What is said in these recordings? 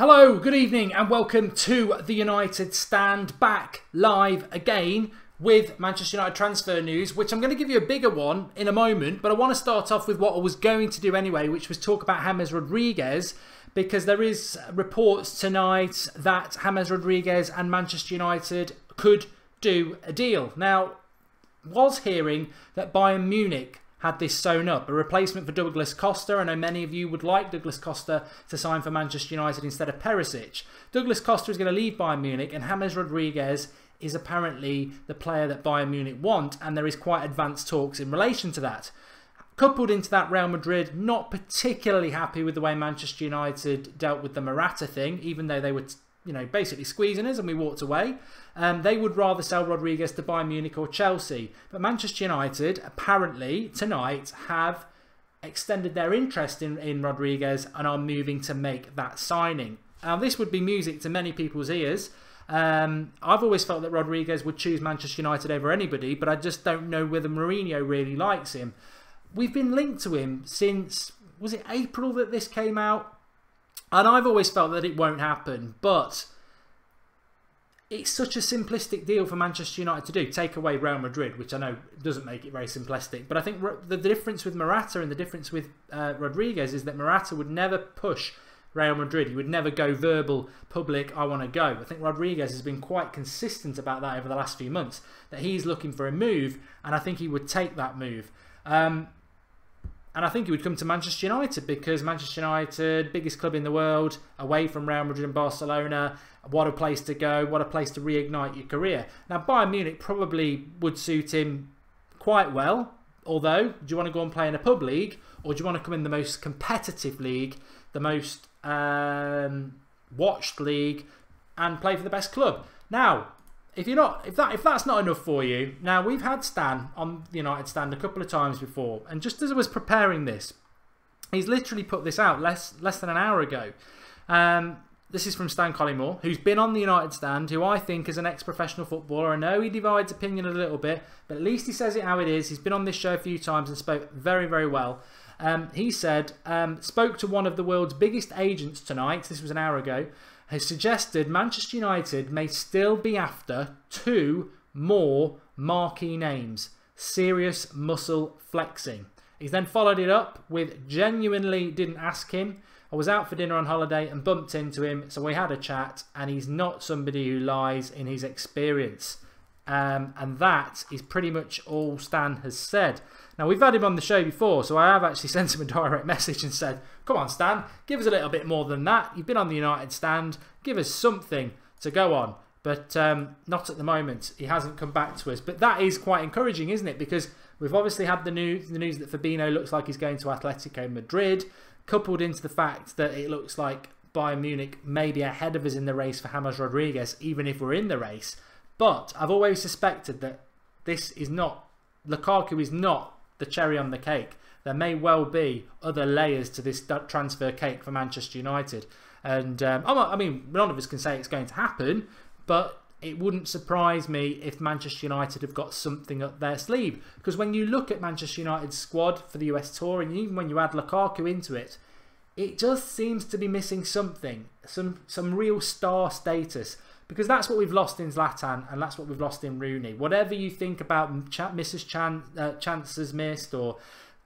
Hello, good evening and welcome to the United Stand, back live again with Manchester United transfer news, which I'm going to give you a bigger one in a moment, but I want to start off with what I was going to do anyway, which was talk about James Rodriguez, because there is reports tonight that James Rodriguez and Manchester United could do a deal. Now, was hearing that Bayern Munich had this sewn up, a replacement for Douglas Costa. I know many of you would like Douglas Costa to sign for Manchester United instead of Perisic. Douglas Costa is going to leave Bayern Munich, and James Rodriguez is apparently the player that Bayern Munich want, and there is quite advanced talks in relation to that. Coupled into that, Real Madrid not particularly happy with the way Manchester United dealt with the Morata thing, even though they were basically squeezing us and we walked away. They would rather sell Rodriguez to Bayern Munich or Chelsea. But Manchester United apparently tonight have extended their interest in Rodriguez and are moving to make that signing. Now, this would be music to many people's ears. I've always felt that Rodriguez would choose Manchester United over anybody, but I just don't know whether Mourinho really likes him. We've been linked to him since, was it April that this came out? And I've always felt that it won't happen, but it's such a simplistic deal for Manchester United to do. Take away Real Madrid, which I know doesn't make it very simplistic. But I think the difference with Morata and the difference with Rodriguez is that Morata would never push Real Madrid. He would never go verbal, public, I want to go. I think Rodriguez has been quite consistent about that over the last few months, that he's looking for a move, and I think he would take that move. And I think he would come to Manchester United because Manchester United, biggest club in the world, away from Real Madrid and Barcelona. What a place to go. What a place to reignite your career. Now, Bayern Munich probably would suit him quite well. Although, do you want to go and play in a pub league, or do you want to come in the most competitive league, the most watched league, and play for the best club? Now, if that's not enough for you, now we've had Stan on the United Stand a couple of times before, and just as I was preparing this, he's literally put this out less than an hour ago. This is from Stan Collymore, who's been on the United Stand, who I think is an ex-professional footballer. I know he divides opinion a little bit, but at least he says it how it is. He's been on this show a few times and spoke very, very well. He said, spoke to one of the world's biggest agents tonight, this was an hour ago, has suggested Manchester United may still be after 2 more marquee names. Serious muscle flexing. He's then followed it up with genuinely didn't ask him. I was out for dinner on holiday and bumped into him, so we had a chat, and he's not somebody who lies in his experience. And that is pretty much all Stan has said. Now, we've had him on the show before, so I have actually sent him a direct message and said, come on, Stan, give us a little bit more than that. You've been on the United Stand. Give us something to go on. But not at the moment. He hasn't come back to us. But that is quite encouraging, isn't it? Because we've obviously had the news that Fabinho looks like he's going to Atletico Madrid, coupled into the fact that it looks like Bayern Munich may be ahead of us in the race for James Rodriguez, even if we're in the race. But I've always suspected that Lukaku is not the cherry on the cake. There may well be other layers to this transfer cake for Manchester United. And I mean, none of us can say it's going to happen, but it wouldn't surprise me if Manchester United have got something up their sleeve. Because when you look at Manchester United's squad for the US Tour, and even when you add Lukaku into it, it just seems to be missing something, some real star status. Because that's what we've lost in Zlatan, and that's what we've lost in Rooney. Whatever you think about chances missed or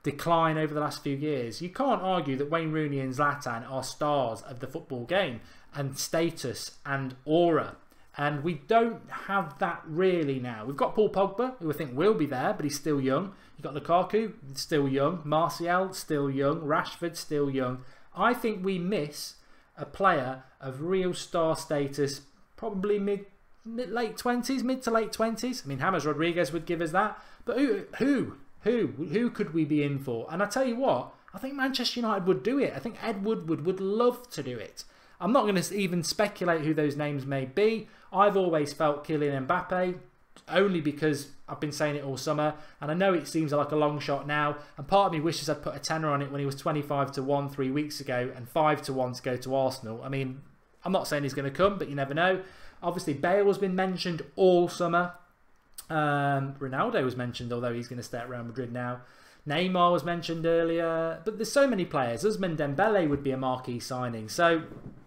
decline over the last few years, you can't argue that Wayne Rooney and Zlatan are stars of the football game and status and aura. And we don't have that really now. We've got Paul Pogba, who I think will be there, but he's still young. You've got Lukaku, still young. Martial, still young. Rashford, still young. I think we miss a player of real star status, probably mid to late 20s. I mean, James Rodriguez would give us that. But who could we be in for? And I tell you what, I think Manchester United would do it. I think Ed Woodward would love to do it. I'm not going to even speculate who those names may be. I've always felt Kylian Mbappe, only because I've been saying it all summer, and I know it seems like a long shot now, and part of me wishes I'd put a tenner on it when he was 25-1 3 weeks ago and 5-1 to go to Arsenal. I mean, I'm not saying he's going to come, but you never know. Obviously, Bale has been mentioned all summer. Ronaldo was mentioned, although he's going to stay at Real Madrid now. Neymar was mentioned earlier, but there's so many players. Ousmane Dembele would be a marquee signing. So,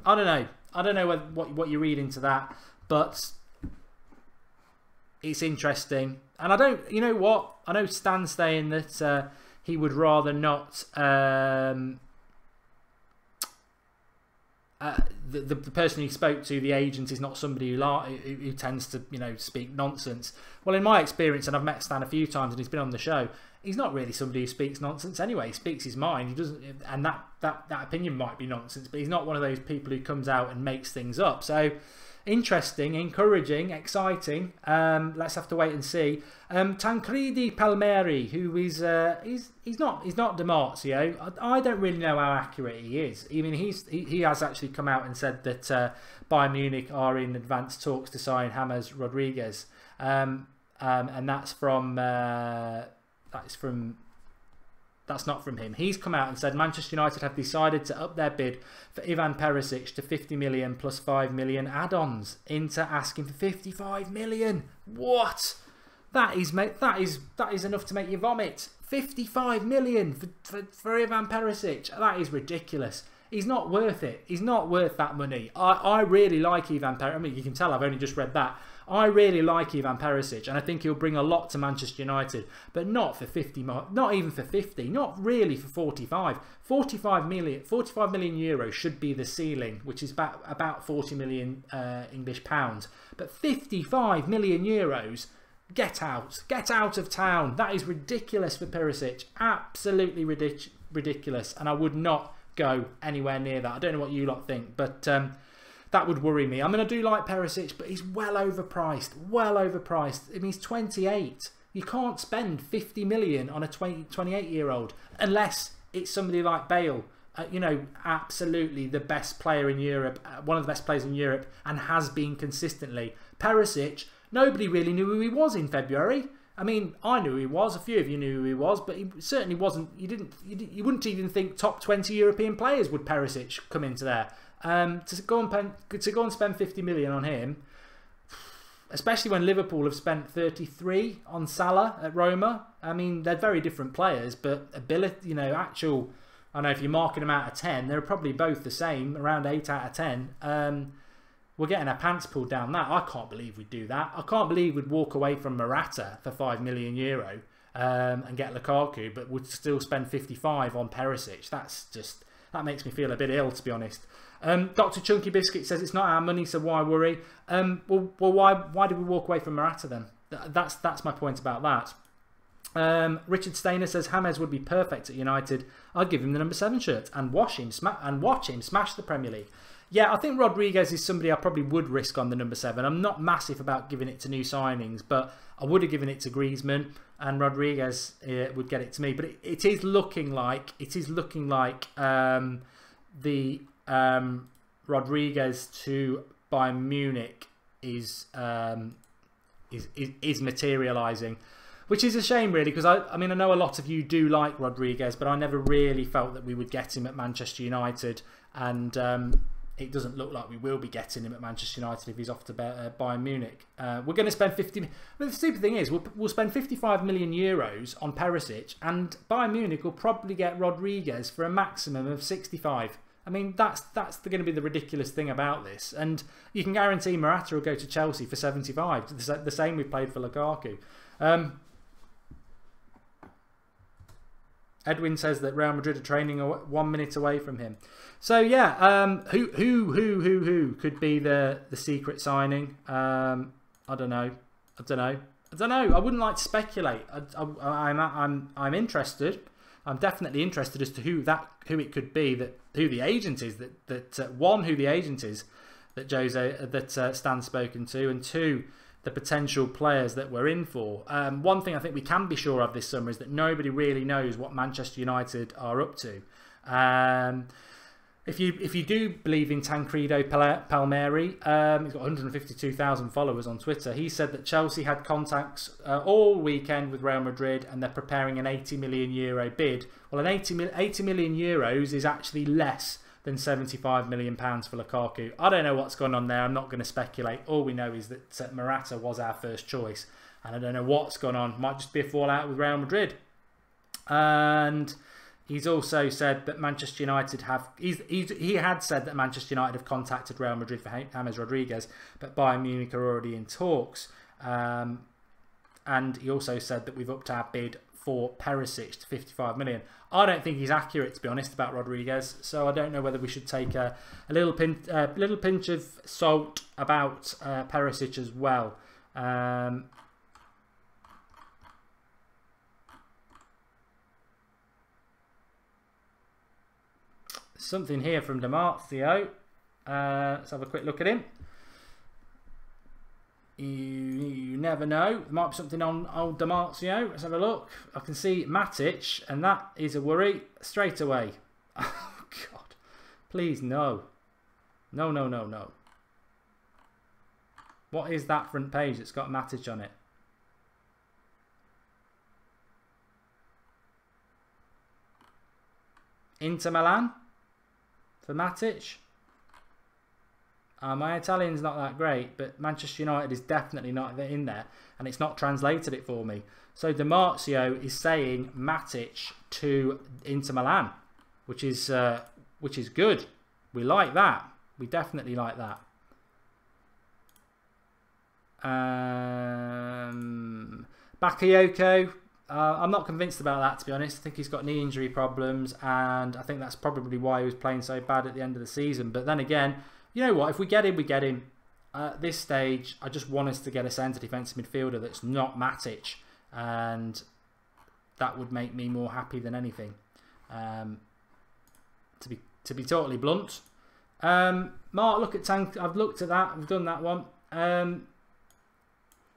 I don't know. I don't know what you read into that, but it's interesting. And I don't, you know what? I know Stan's saying that he would rather not. The person he spoke to, the agent, is not somebody who tends to, you know, speak nonsense. Well, in my experience, and I've met Stan a few times, and he's been on the show, he's not really somebody who speaks nonsense anyway. He speaks his mind. He doesn't, and that opinion might be nonsense, but he's not one of those people who comes out and makes things up. So interesting, encouraging, exciting. Let's have to wait and see. Tancredi Palmieri, who is he's not Di Marzio. I don't really know how accurate he is. I mean, he has actually come out and said that Bayern Munich are in advanced talks to sign James Rodriguez, and that's not from him. He's come out and said Manchester United have decided to up their bid for Ivan Perisic to 50 million plus 5 million add-ons, into asking for 55 million. What? That is enough to make you vomit. 55 million for Ivan Perisic. That is ridiculous. He's not worth it. He's not worth that money. I really like Ivan Perisic. I mean, you can tell I've only just read that. I really like Ivan Perisic, and I think he'll bring a lot to Manchester United, but not for 50, not even for 50, not really for 45. 45 million euros should be the ceiling, which is about 40 million English pounds. But 55 million euros, get out of town. That is ridiculous for Perisic, absolutely ridiculous, and I would not go anywhere near that. I don't know what you lot think, but that would worry me. I mean, I do like Perisic, but he's well overpriced. Well overpriced. I mean, he's 28. You can't spend 50 million on a 28-year-old unless it's somebody like Bale. You know, absolutely the best player in Europe, one of the best players in Europe, and has been consistently. Perisic, nobody really knew who he was in February. I mean, I knew who he was. A few of you knew who he was, but he certainly wasn't. You wouldn't even think top 20 European players would Perisic come into there. To go and spend 50 million on him, especially when Liverpool have spent 33 on Salah at Roma. I mean, they're very different players, but ability, you know, actual. I don't know if you're marking them out of 10, they're probably both the same, around 8 out of 10. We're getting our pants pulled down that. I can't believe we'd do that. I can't believe we'd walk away from Morata for 5 million euro and get Lukaku, but would still spend 55 on Perisic. That makes me feel a bit ill, to be honest. Dr. Chunky Biscuit says it's not our money, so why worry? Well, why did we walk away from Morata then? That's my point about that. Richard Stainer says James would be perfect at United. I'd give him the number 7 shirt and watch him smash the Premier League. Yeah, I think Rodriguez is somebody I probably would risk on the number 7. I'm not massive about giving it to new signings, but I would have given it to Griezmann, and Rodriguez would get it to me. But it is looking like the Rodriguez to Bayern Munich is materialising, which is a shame really, because I mean I know a lot of you do like Rodriguez, but I never really felt that we would get him at Manchester United, and it doesn't look like we will be getting him at Manchester United if he's off to Bayern Munich. We're going to spend 50. But the stupid thing is, we'll spend 55 million euros on Perisic, and Bayern Munich will probably get Rodriguez for a maximum of 65. I mean, that's going to be the ridiculous thing about this. And you can guarantee Morata will go to Chelsea for 75. The same we played for Lukaku. Edwin says that Real Madrid are training 1 minute away from him. So yeah, who could be the secret signing? I don't know. I wouldn't like to speculate. I'm interested. I'm definitely interested as to who it could be, who the agent is who the agent is that Stan's spoken to, and 2, the potential players that we're in for. One thing I think we can be sure of this summer is that nobody really knows what Manchester United are up to. If you do believe in Tancredo Palmieri, he's got 152,000 followers on Twitter. He said that Chelsea had contacts all weekend with Real Madrid, and they're preparing an 80 million euro bid. Well, 80 million euros is actually less than 75 million pounds for Lukaku. I don't know what's going on there. I'm not going to speculate. All we know is that Morata was our first choice, and I don't know what's going on. Might just be a fallout with Real Madrid. And He's also said that Manchester United have... He had said that Manchester United have contacted Real Madrid for James Rodriguez, but Bayern Munich are already in talks. And he also said that we've upped our bid for Perisic to 55 million. I don't think he's accurate, to be honest, about Rodriguez. So I don't know whether we should take a little pinch of salt about Perisic as well. Something here from Dimarzio. Let's have a quick look at him. You never know. There might be something on old Dimarzio. Let's have a look. I can see Matic, and that is a worry straight away. Oh, God. Please, no. No, no, no, no. What is that front page that's got Matic on it? Inter Milan? For Matic? My Italian's not that great, but Manchester United is definitely not in there, and it's not translated it for me. So Dimarzio is saying Matic to Inter Milan, which is good. We like that. We definitely like that. Bakayoko. I'm not convinced about that, to be honest. I think he's got knee injury problems, and I think that's probably why he was playing so bad at the end of the season. But then again, you know what? If we get him, we get him. At this stage, I just want us to get a centre defensive midfielder that's not Matic, and that would make me more happy than anything. To be totally blunt. Mark, look at Tank. I've looked at that. I've done that one.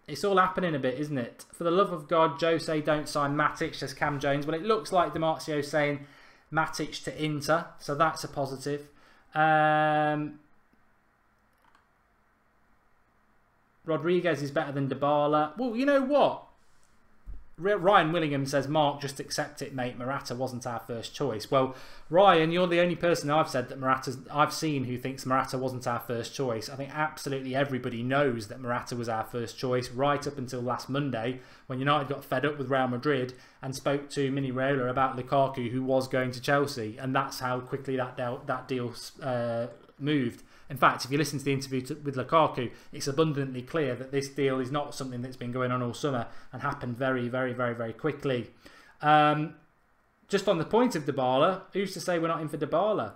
It's all happening a bit, isn't it? For the love of God, Jose, don't sign Matic, says Cam Jones. Well, it looks like Dimarzio saying Matic to Inter, so that's a positive. Rodriguez is better than Dybala. Well, you know what? Ryan Willingham says, Mark, just accept it, mate. Morata wasn't our first choice. Well, Ryan, you're the only person I've seen who thinks Morata wasn't our first choice. I think absolutely everybody knows that Morata was our first choice right up until last Monday, when United got fed up with Real Madrid and spoke to Mini Raiola about Lukaku, who was going to Chelsea, and that's how quickly that deal moved. In fact, if you listen to the interview with Lukaku, it's abundantly clear that this deal is not something that's been going on all summer and happened very, very, very, very quickly. Just on the point of Dybala, who's to say we're not in for Dybala?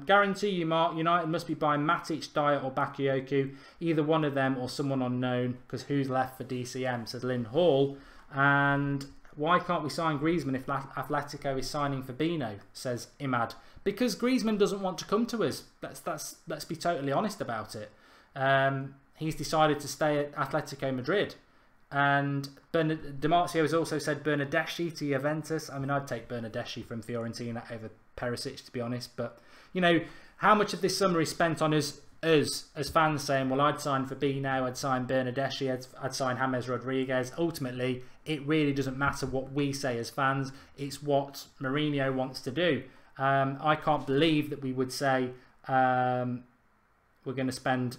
Guarantee you, Mark, United must be buying Matic, Dyer or Bakayoko, either one of them or someone unknown, because who's left for DCM, says Lynn Hall. And why can't we sign Griezmann if Atletico is signing Fabinho, says Imad? Because Griezmann doesn't want to come to us. Let's be totally honest about it. He's decided to stay at Atletico Madrid. And Dimarzio has also said Bernardeschi to Juventus. I mean, I'd take Bernardeschi from Fiorentina over Perisic, to be honest. But, you know, how much of this summer is spent on us as fans saying, well, I'd sign Fabinho, I'd sign Bernardeschi, I'd sign James Rodriguez. Ultimately, it really doesn't matter what we say as fans. It's what Mourinho wants to do. I can't believe that we would say we're going to spend...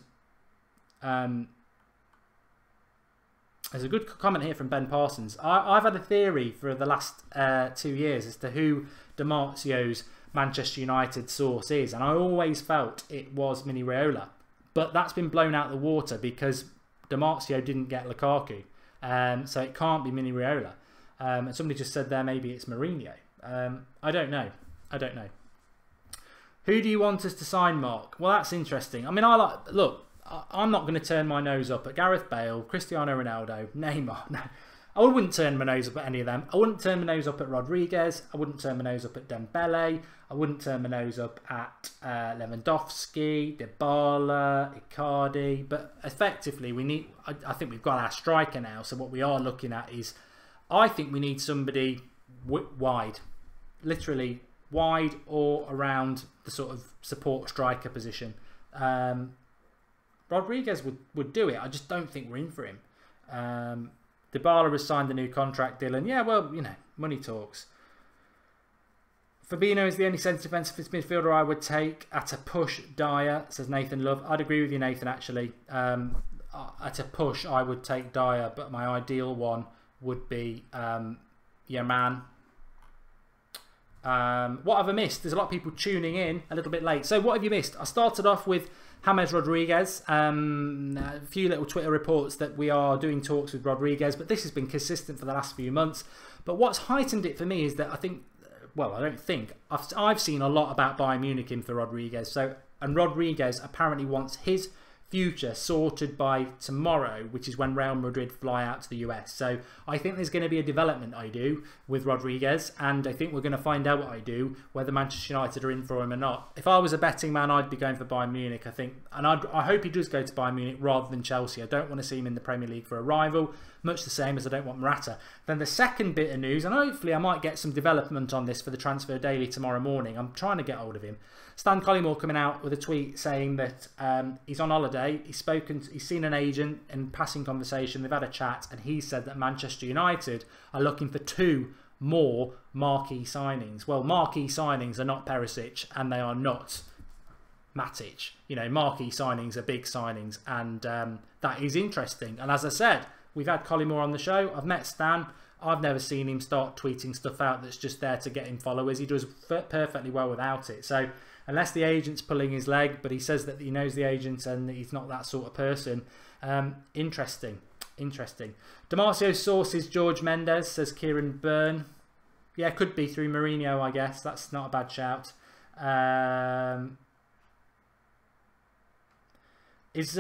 There's a good comment here from Ben Parsons. I've had a theory for the last 2 years as to who Dimarzio's Manchester United source is, and I always felt it was Mini Raiola. But that's been blown out of the water because Dimarzio didn't get Lukaku. So it can't be Mini Raiola. And somebody just said there maybe it's Mourinho. I don't know. I don't know. Who do you want us to sign, Mark? Well, that's interesting. I mean, look, I'm not going to turn my nose up at Gareth Bale, Cristiano Ronaldo, Neymar. No, I wouldn't turn my nose up at any of them. I wouldn't turn my nose up at Rodriguez. I wouldn't turn my nose up at Dembele. I wouldn't turn my nose up at Lewandowski, Dybala, Icardi. But effectively, we need. I think we've got our striker now. So what we are looking at is, I think we need somebody wide, literally wide or around the sort of support striker position. Rodriguez would do it. I just don't think we're in for him. Dybala has signed a new contract, Dylan. Yeah, well, you know, money talks. Fabinho is the only centre defensive midfielder I would take at a push. Dyer, says Nathan Love. I'd agree with you, Nathan, actually. At a push, I would take Dyer, but my ideal one would be your man. What have I missed? There's a lot of people tuning in a little bit late. So what have you missed? I started off with James Rodriguez. A few little Twitter reports that we are doing talks with Rodriguez, but this has been consistent for the last few months. But what's heightened it for me is that I think, well, I don't think, I've seen a lot about Bayern Munich in for Rodriguez. And Rodriguez apparently wants his future sorted by tomorrow, which is when Real Madrid fly out to the US. So I think there's going to be a development I do with Rodriguez, and I think we're going to find out what I do, whether Manchester United are in for him or not. If I was a betting man, I'd be going for Bayern Munich, I think, and I hope he does go to Bayern Munich rather than Chelsea. I don't want to see him in the Premier League for a rival, much the same as I don't want Morata. Then the second bit of news, and hopefully I might get some development on this for the Transfer Daily tomorrow morning. I'm trying to get hold of him. Stan Collymore coming out with a tweet saying that he's on holiday, he's seen an agent in passing conversation, they've had a chat, and he said that Manchester United are looking for 2 more marquee signings. Well, marquee signings are not Perisic and they are not Matic. You know, marquee signings are big signings, and that is interesting. And as I said, we've had Collymore on the show, I've met Stan. I've never seen him start tweeting stuff out that's just there to get him followers. He does perfectly well without it. So unless the agent's pulling his leg, but he says that he knows the agent and he's not that sort of person. Interesting. Damarcio's sources George Mendes, says Kieran Byrne. Yeah, could be through Mourinho, I guess. That's not a bad shout. Is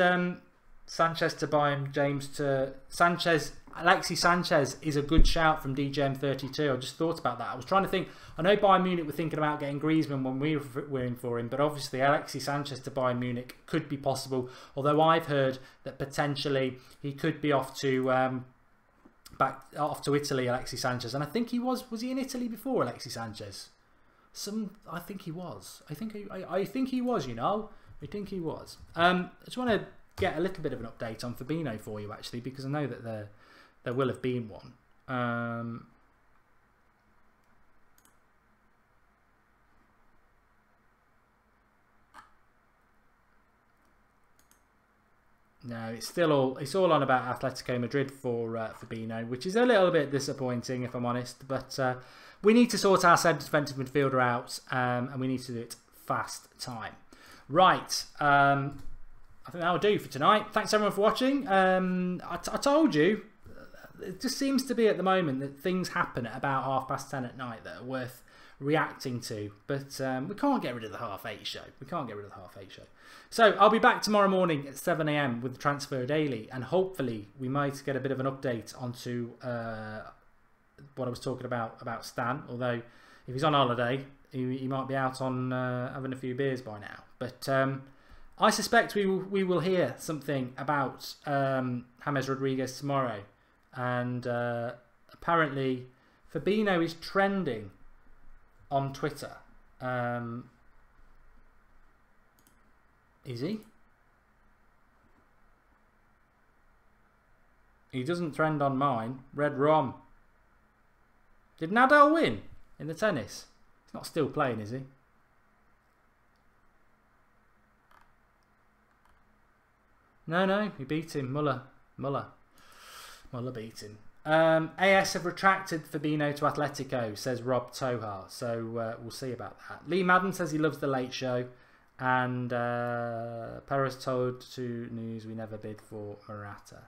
Sanchez to buy him, James to Sanchez? Alexis Sanchez is a good shout from DJM32. I just thought about that. I was trying to think. I know Bayern Munich were thinking about getting Griezmann when we were in for him, but obviously Alexis Sanchez to Bayern Munich could be possible. Although I've heard that potentially he could be off to off to Italy, Alexis Sanchez, and I think he was he in Italy before, Alexis Sanchez? I think he was. I think he was. You know, I think he was. I just want to get a little bit of an update on Fabinho for you, actually, because I know that there will have been one. No, it's all on about Atletico Madrid for Fabinho, which is a little bit disappointing, if I'm honest. But we need to sort our centre defensive midfielder out, and we need to do it fast time. Right. I think that'll do for tonight. Thanks everyone for watching. I told you, it just seems to be at the moment that things happen at about 10:30 at night that are worth reacting to. But we can't get rid of the half-8 show. So I'll be back tomorrow morning at 7 AM with the Transfer Daily, and hopefully we might get a bit of an update onto what I was talking about Stan. Although if he's on holiday, he might be out on having a few beers by now. But I suspect we will hear something about James Rodriguez tomorrow. And apparently Fabinho is trending on Twitter. Is he? He doesn't trend on mine. Red Rom. Did Nadal win in the tennis? He's not still playing, is he? No, he beat him. Muller beat him. AS have retracted Fabinho to Atletico, says Rob Tohar. So we'll see about that. Lee Madden says he loves the Late Show, and Perez told to News we never bid for Morata.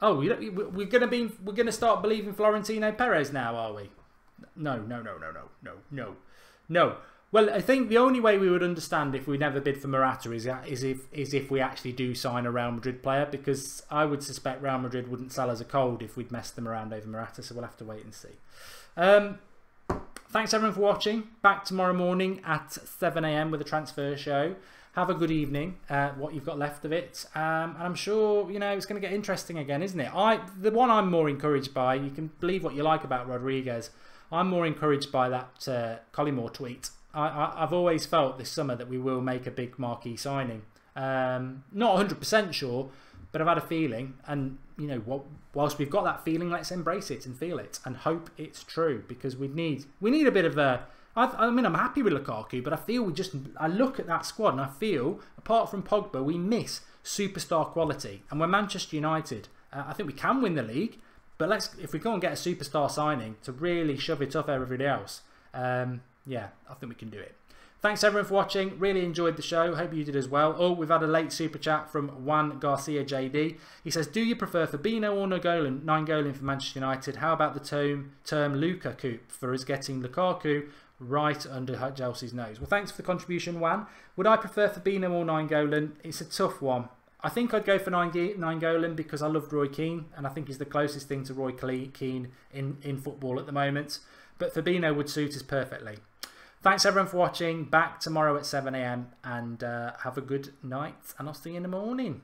Oh, we're gonna start believing Florentino Perez now, are we? No. Well, I think the only way we would understand if we never bid for Morata is if we actually do sign a Real Madrid player, because I would suspect Real Madrid wouldn't sell us a cold if we'd messed them around over Morata, so we'll have to wait and see. Thanks everyone for watching. Back tomorrow morning at 7 AM with a transfer show. Have a good evening, what you've got left of it, and I'm sure it's going to get interesting again, isn't it? The one I'm more encouraged by, you can believe what you like about Rodriguez, I'm more encouraged by that Collymore tweet. I've always felt this summer that we will make a big marquee signing. Not 100% sure, but I've had a feeling, and whilst we've got that feeling, let's embrace it and feel it and hope it's true, because we need a bit of a. I'm happy with Lukaku, but I feel I look at that squad and I feel, apart from Pogba, we miss superstar quality. And we're Manchester United. I think we can win the league, but if we go and get a superstar signing to really shove it up everybody else, Yeah, I think we can do it. Thanks everyone for watching. Really enjoyed the show. Hope you did as well. Oh, we've had a late super chat from Juan Garcia JD. He says, do you prefer Fabinho or Nainggolan for Manchester United? How about the term Luka coup for us getting Lukaku right under Chelsea's nose? Well, thanks for the contribution, Juan. Would I prefer Fabinho or Nainggolan? It's a tough one. I think I'd go for Nainggolan because I loved Roy Keane, and I think he's the closest thing to Roy Keane in football at the moment. But Fabinho would suit us perfectly. Thanks everyone for watching. Back tomorrow at 7 AM and have a good night, and I'll see you in the morning.